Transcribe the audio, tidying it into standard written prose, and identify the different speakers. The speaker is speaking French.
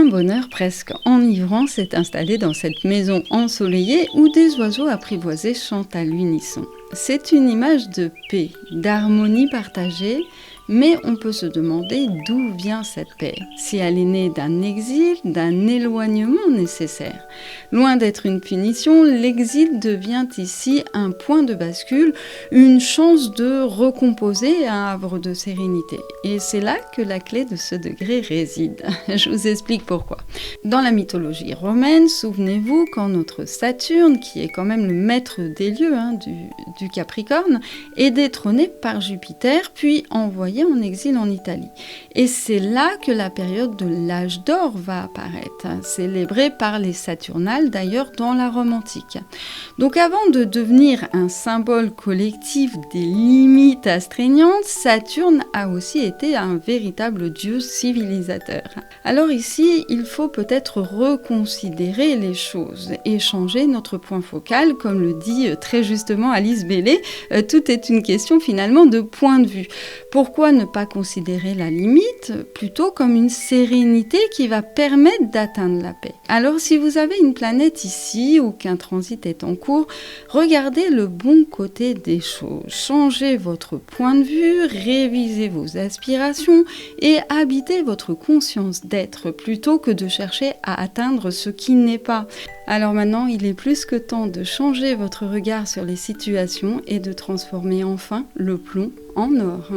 Speaker 1: bonheur presque enivrant s'est installé dans cette maison ensoleillée où des oiseaux apprivoisés chantent à l'unisson. C'est une image de paix, d'harmonie partagée, mais on peut se demander d'où vient cette paix, si elle est née d'un exil, d'un éloignement nécessaire. Loin d'être une punition, l'exil devient ici un point de bascule, une chance de recomposer un havre de sérénité. Et c'est là que la clé de ce degré réside. Je vous explique pourquoi. Dans la mythologie romaine, souvenez-vous quand notre Saturne, qui est quand même le maître des lieux du Capricorne, est détrôné par Jupiter, puis envoyé en exil en Italie. Et c'est là que la période de l'âge d'or va apparaître, célébrée par les Saturnales d'ailleurs dans la Rome antique. Donc avant de devenir un symbole collectif des limites astreignantes, Saturne a aussi été un véritable dieu civilisateur. Alors ici, il faut peut-être reconsidérer les choses et changer notre point focal, comme le dit très justement Alice Bailey, tout est une question finalement de point de vue. Pourquoi ne pas considérer la limite plutôt comme une sérénité qui va permettre d'atteindre la paix? Alors si vous avez une planète ici ou qu'un transit est en cours, regardez le bon côté des choses, changez votre point de vue, révisez vos aspirations et habitez votre conscience d'être plutôt que de chercher à atteindre ce qui n'est pas. Alors maintenant, il est plus que temps de changer votre regard sur les situations et de transformer enfin le plomb en or.